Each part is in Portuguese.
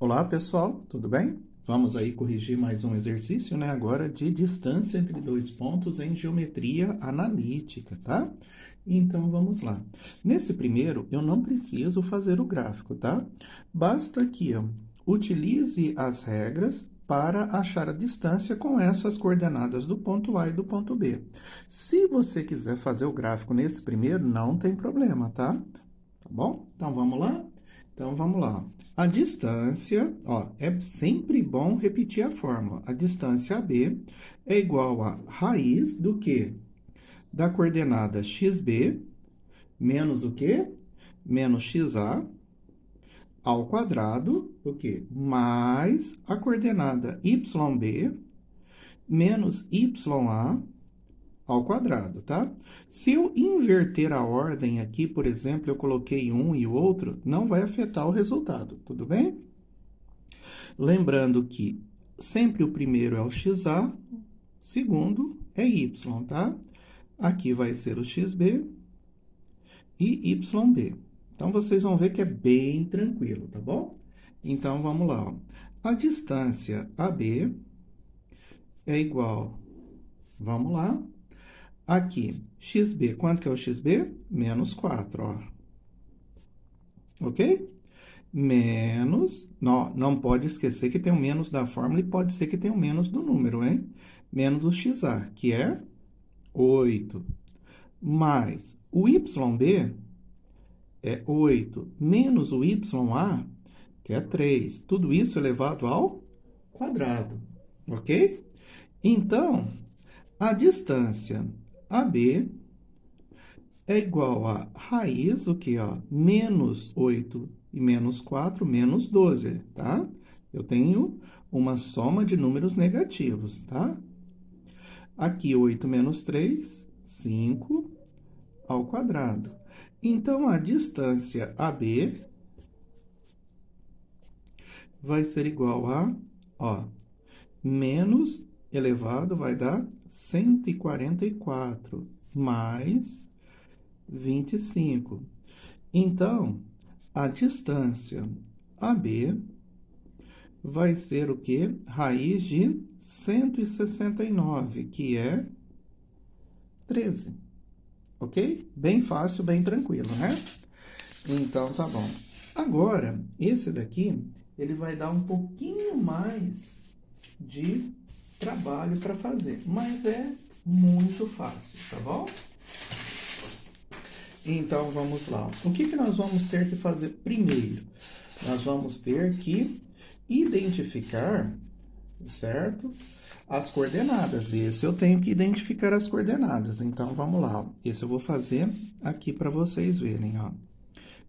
Olá, pessoal, tudo bem? Vamos aí corrigir mais um exercício, né? Agora de distância entre dois pontos em geometria analítica, tá? Então, vamos lá. Nesse primeiro, eu não preciso fazer o gráfico, tá? Basta que eu utilize as regras para achar a distância com essas coordenadas do ponto A e do ponto B. Se você quiser fazer o gráfico nesse primeiro, não tem problema, tá? Tá bom? Então, vamos lá? Então, vamos lá. A distância, ó, é sempre bom repetir a fórmula. A distância AB é igual a raiz do quê? Da coordenada xb menos o quê? Menos xa ao quadrado, o quê? Mais a coordenada yb menos ya ao quadrado, tá? Se eu inverter a ordem aqui, por exemplo, eu coloquei um e o outro, não vai afetar o resultado, tudo bem? Lembrando que sempre o primeiro é o xa, segundo é y, tá? Aqui vai ser o xb e yb. Então, vocês vão ver que é bem tranquilo, tá bom? Então, vamos lá, ó. A distância AB é igual, vamos lá, aqui, xb, quanto que é o xb? Menos 4, ó. Ok? Menos, não pode esquecer que tem um menos da fórmula e pode ser que tenha um menos do número, hein? Menos o xa, que é 8, mais o yb é 8, menos o ya, que é 3. Tudo isso elevado ao quadrado, ok? Então, a distância AB é igual a raiz, o que, ó? Menos 8 e menos 4, menos 12, tá? Eu tenho uma soma de números negativos, tá? Aqui, 8 menos 3, 5 ao quadrado. Então, a distância AB vai ser igual a, ó, menos elevado vai dar 144, mais 25. Então, a distância AB vai ser o quê? Raiz de 169, que é 13. Ok? Bem fácil, bem tranquilo, né? Então, tá bom. Agora, esse daqui, ele vai dar um pouquinho mais de trabalho para fazer, mas é muito fácil, tá bom? Então, vamos lá. O que nós vamos ter que fazer primeiro? Nós vamos ter que identificar, certo? As coordenadas. Esse eu tenho que identificar as coordenadas. Então, vamos lá. Esse eu vou fazer aqui para vocês verem, ó.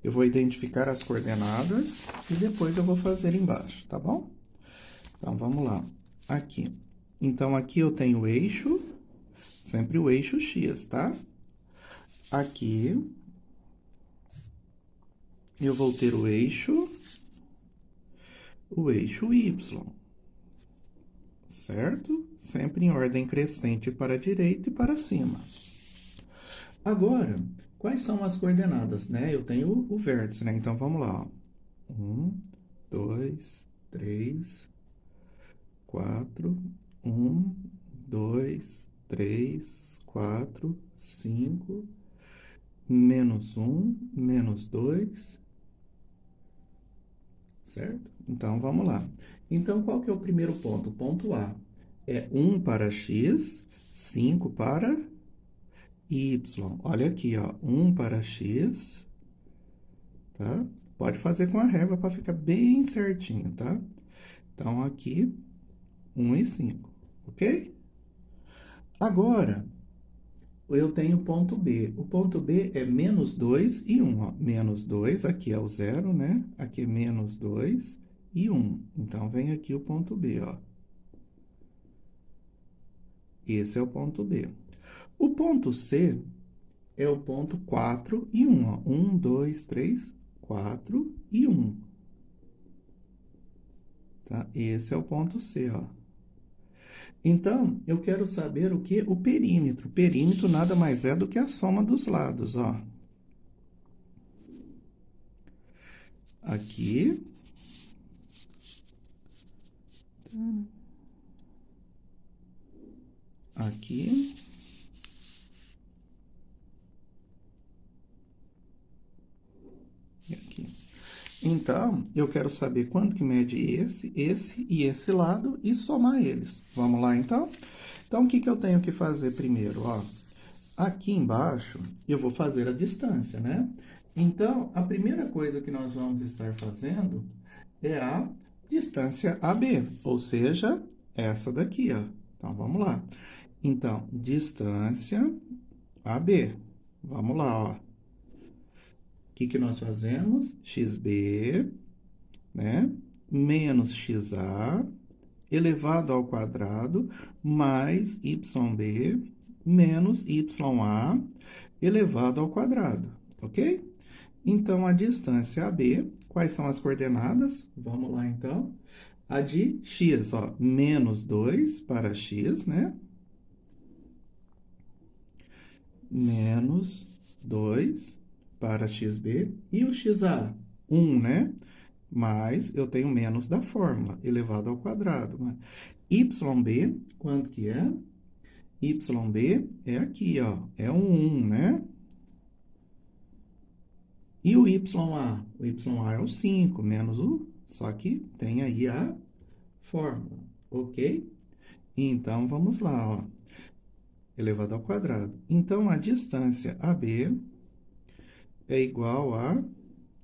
Eu vou identificar as coordenadas e depois eu vou fazer embaixo, tá bom? Então, vamos lá. Aqui. Então, aqui eu tenho o eixo, sempre o eixo x, tá? Aqui, eu vou ter o eixo y, certo? Sempre em ordem crescente para a direita e para cima. Agora, quais são as coordenadas, né? Eu tenho o vértice, né? Então, vamos lá, ó. 1, 2, 3, 4, 1, 2, 3, 4, 5, menos 1, menos 2, certo? Então, vamos lá. Então, qual que é o primeiro ponto? O ponto A é 1 para x, 5 para y. Olha aqui, ó, 1 para x, tá? Pode fazer com a régua para ficar bem certinho, tá? Então, aqui, 1 e 5, ok? Agora, eu tenho o ponto B. O ponto B é menos 2 e 1, ó. Menos 2, aqui é o 0, né? Aqui é menos 2 e 1. Então, vem aqui o ponto B, ó. Esse é o ponto B. O ponto C é o ponto 4 e 1, ó. 1, 2, 3, 4 e 1. Tá? Esse é o ponto C, ó. Então, eu quero saber o que? O perímetro. O perímetro nada mais é do que a soma dos lados, ó. Aqui aqui. E aqui. Então, eu quero saber quanto que mede esse e esse lado e somar eles. Vamos lá, então? Então, o que que eu tenho que fazer primeiro? Ó, aqui embaixo, eu vou fazer a distância, né? Então, a primeira coisa que nós vamos estar fazendo é a distância AB, ou seja, essa daqui, ó. Então, vamos lá. Então, distância AB. Vamos lá, ó. O que que nós fazemos? XB, né? Menos XA, elevado ao quadrado, mais YB, menos YA, elevado ao quadrado, ok? Então, a distância AB, quais são as coordenadas? Vamos lá, então. A de x, ó, menos 2 para x, né? Menos 2 para xb. E o xa? 1, né? Mas eu tenho menos da fórmula, elevado ao quadrado. Né? YB, quanto que é? YB é aqui, ó, é um 1, né? E o YA? O YA é o 5, menos o... Só que tem aí a fórmula, ok? Então, vamos lá, ó. Elevado ao quadrado. Então, a distância AB é igual a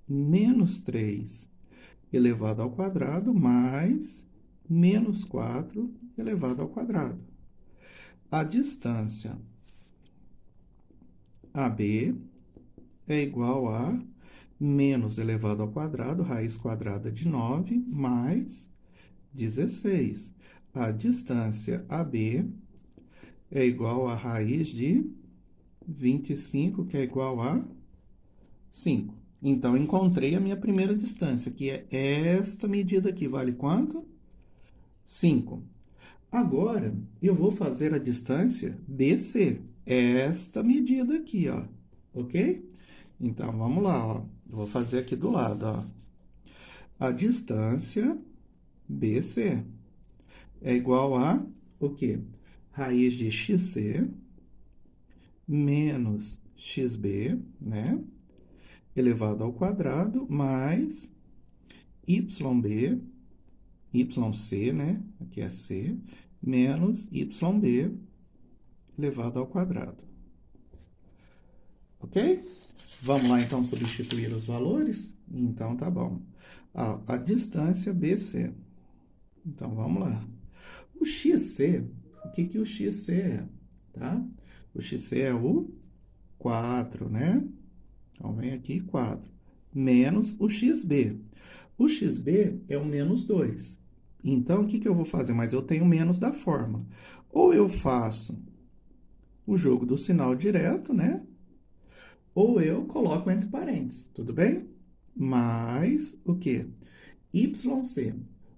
menos 3 elevado ao quadrado mais menos 4 elevado ao quadrado. A distância AB é igual a menos elevado ao quadrado, raiz quadrada de 9, mais 16. A distância AB é igual a raiz de 25, que é igual a 5. Então, encontrei a minha primeira distância, que é esta medida aqui. Vale quanto? 5. Agora, eu vou fazer a distância BC. Esta medida aqui, ó. Ok? Então, vamos lá, ó. Eu vou fazer aqui do lado, ó. A distância BC é igual a o quê? Raiz de XC menos XB, né? Elevado ao quadrado, mais YB, YC, né? Aqui é C, menos YB elevado ao quadrado. Ok? Vamos lá, então, substituir os valores? Então, tá bom. A distância BC. Então, vamos lá. O XC, o que que o XC é? Tá? O XC é o 4, né? Então, vem aqui 4. Menos o XB. O XB é o menos 2. Então, o que que eu vou fazer? Mas eu tenho menos da fórmula. Ou eu faço o jogo do sinal direto, né? Ou eu coloco entre parênteses, tudo bem? Mais o quê? YC.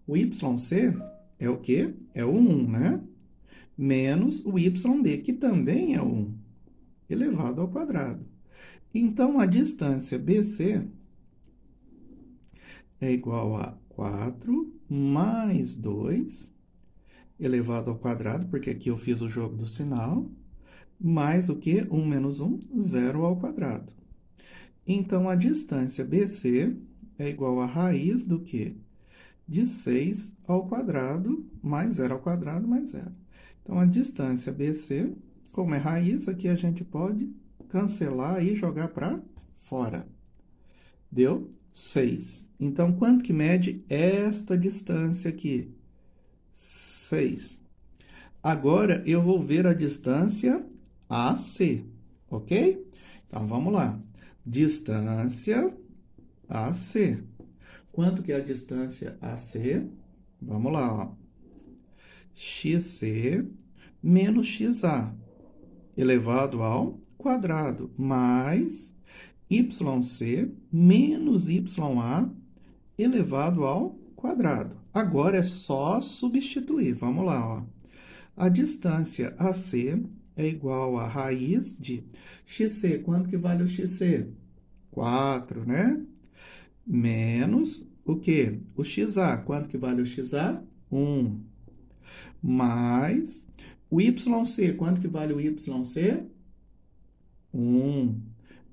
O YC é o quê? É o 1, né? Menos o YB, que também é 1, elevado ao quadrado. Então, a distância BC é igual a 4 mais 2, elevado ao quadrado, porque aqui eu fiz o jogo do sinal, mais o quê? 1 menos 1, 0 ao quadrado. Então, a distância BC é igual a raiz do quê? De 6 ao quadrado, mais 0 ao quadrado, mais 0. Então, a distância BC, como é raiz, aqui a gente pode cancelar e jogar para fora. Deu 6. Então, quanto que mede esta distância aqui? 6. Agora, eu vou ver a distância AC, ok? Então, vamos lá. Distância AC. Quanto que é a distância AC? Vamos lá, ó. XC menos XA, elevado ao quadrado, mais YC menos YA, elevado ao quadrado. Agora, é só substituir. Vamos lá, ó. A distância AC é igual a raiz de XC. Quanto que vale o XC? 4, né? Menos o quê? O XA. Quanto que vale o XA? 1. Mais O YC, quanto que vale o YC? 1.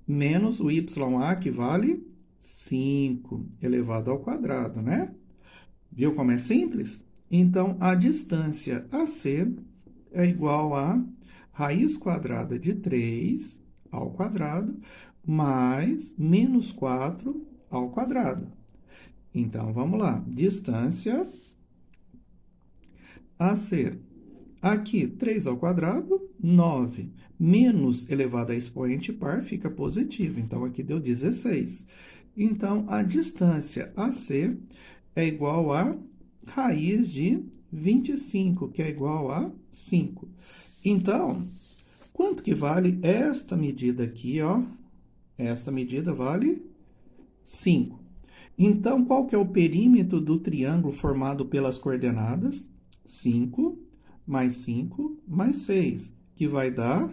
Menos o YA, que vale 5 elevado ao quadrado, né? Viu como é simples? Então, a distância AC é igual a raiz quadrada de 3 ao quadrado mais menos 4 ao quadrado. Então, vamos lá. Distância AC. Aqui, 3 ao quadrado, 9. Menos elevado a expoente par fica positivo. Então, aqui deu 16. Então, a distância AC é igual a raiz de 25, que é igual a 5. Então, quanto que vale esta medida aqui, ó? Esta medida vale 5. Então, qual que é o perímetro do triângulo formado pelas coordenadas? 5 mais 6, que vai dar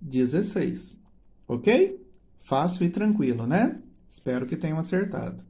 16. Ok? Fácil e tranquilo, né? Espero que tenham acertado.